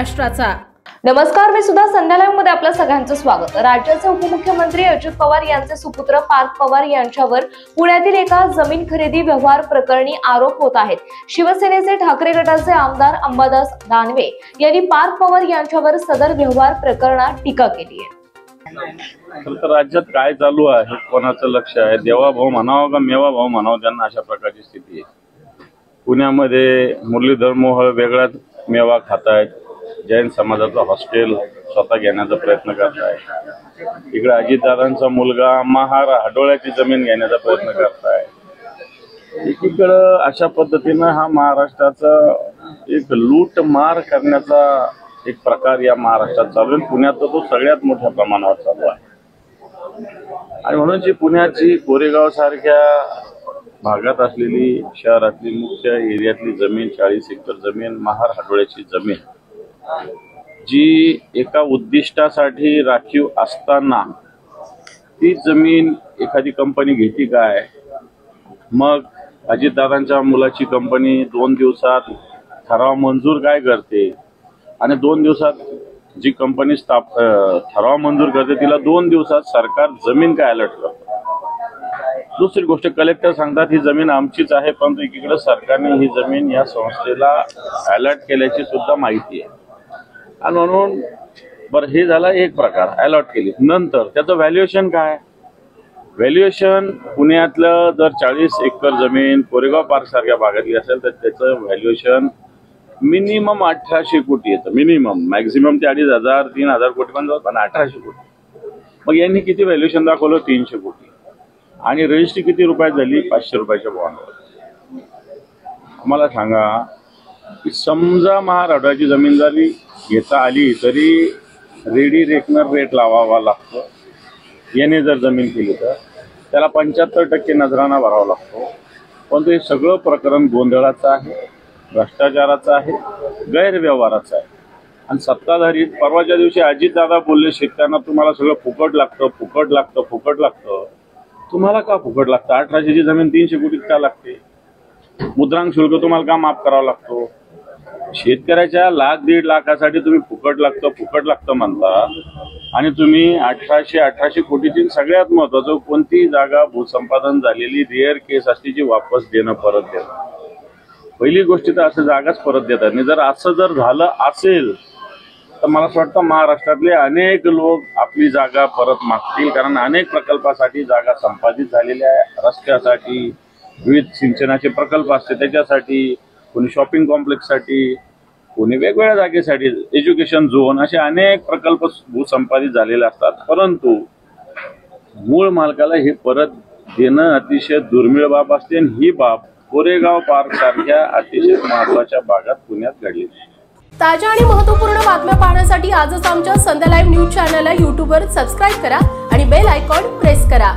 महाराष्ट्राचा। नमस्कार, मी सुद्धा संध्या लाईव्ह मध्ये आपलं सगळ्यांचं स्वागत। राज्याचे उपमुख्यमंत्री अजित पवार यांचे सुपुत्र पार्थ पवार यांच्यावर पुण्यातील एका जमीन खरेदी व्यवहार प्रकरणी आरोप होत आहेत। शिवसेनेचे ठाकरे गटाचे आमदार अंबादास दानवे यांनी पार्थ पवार यांच्यावर सदर व्यवहार प्रकरणात टीका केली आहे। तर राज्यात काय चालू आहे, कोणाचं लक्ष आहे, देवा भाऊ म्हणावं का मेवा भाऊ म्हणावं, त्यांना अशा प्रकारची स्थिती आहे। पुण्यामध्ये मुरलीधर मोहोळ वेगळाच मेवा खातायत, जैन समाजाचं हॉस्टेल स्वतः घेण्याचा प्रयत्न करताय। इकडे अजितदादांचा मुलगा महार हडोळ्याची जमीन घेण्याचा प्रयत्न करताय। एकीकडे अशा पद्धतीनं हा महाराष्ट्राचा एक लूट मार करण्याचा एक प्रकार या महाराष्ट्रात चालू आहे। पुण्यात तो सगळ्यात मोठ्या प्रमाणावर चालू आहे आणि म्हणून जी पुण्याची कोरेगाव सारख्या भागात असलेली शहरातली मुख्य एरियातली जमीन 40 एकर जमीन महार हडोळ्याची जमीन जी एका उद्दिष्टासाठी राखीव असताना ती जमीन एखादी कंपनी घेती काय? मग अजितदादांच्या मुलाची कंपनी 2 दिवसात ठराव मंजूर काय करते आणि 2 दिवसात जी कंपनी ठराव मंजूर करते तिला 2 दिवसात सरकार जमीन काय अलर्ट करतं। दुसरी गोष्ट, कलेक्टर सांगतात ही जमीन आमचीच आहे, पण एकीकडे सरकारने ही जमीन या संस्थेला अलर्ट केल्याची सुद्धा माहिती आहे आणि म्हणून बरं हे झाला एक प्रकार, अलर्ट केली। नंतर त्याचं व्हॅल्युएशन काय? व्हॅल्युएशन पुण्यातलं जर 40 एकर जमीन कोरेगाव पार्क सारख्या भागातली असेल तर त्याचं व्हॅल्युएशन मिनिमम 1800 कोटी येतं। मिनिमम, मॅक्झिमम ते 2500 3000 कोटी पण 1800 कोटी। मग यांनी किती व्हॅल्युएशन दाखवलं? 300 कोटी आणि रजिस्ट्री किती रुपयात झाली? 500 रुपयाच्या बॉन्डवर। आम्हाला सांगा की समजा महार हडोळ्याची जमीन जरी घेता आली तरी रेडी रेकनर रेट लावावा लागतो। याने जर जमीन केली तर त्याला 75% नजराना भरावा लागतो। पण हे सगळं प्रकरण गोंधळाचं आहे, भ्रष्टाचाराचं आहे, गैरव्यवहाराचं आहे आणि सत्ताधारी परवाच्या दिवशी अजितदादा बोलले शेतकऱ्यांना तुम्हाला सगळं फुकट लागतं, फुकट लागतं, फुकट लागतं। तुम्हाला का फुकट लागतं? 1800ची जमीन 300 कोटीत का लागते? मुद्रांक शुल्क तुम्हाला का माफ करावा लागतो? शेतकऱ्याच्या 1,00,000-1.5 लाखासाठी तुम्ही फुकट लागतं म्हणता आणि तुम्ही 1800 कोटीची सगळ्यात महत्वाचं कोणती जागा भूसंपादन झालेली रेअर केस असते जी वापस देणं, परत देणं। पहिली गोष्ट तर असं जागाच परत देतात नाही। जर असं जर झालं असेल तर मला असं वाटतं महाराष्ट्रातले अनेक लोक आपली जागा परत मागतील, कारण अनेक प्रकल्पासाठी जागा संपादित झालेल्या आहे। रस्त्यासाठी, विविध सिंचनाचे प्रकल्प असते त्याच्यासाठी, कोणी शॉपिंग कॉम्प्लेक्ससाठी, कोणी वेगवेगळ्या जागेसाठी, एज्युकेशन झोन, असे अनेक प्रकल्प भूसंपादित झालेले असतात। परंतु मूळ मालकाला हे परत देणं अतिशय दुर्मिळ बाब असते आणि ही बाब कोरेगाव पार्क सारख्या अतिशय महत्वाच्या भागात पुण्यात घडली। ताज्या आणि महत्त्वपूर्ण बातम्या पाहण्यासाठी आजच आमच्या संध्या लाईव्ह न्यूज चॅनलला YouTube वर सबस्क्राईब करा आणि बेल आयकॉन प्रेस करा।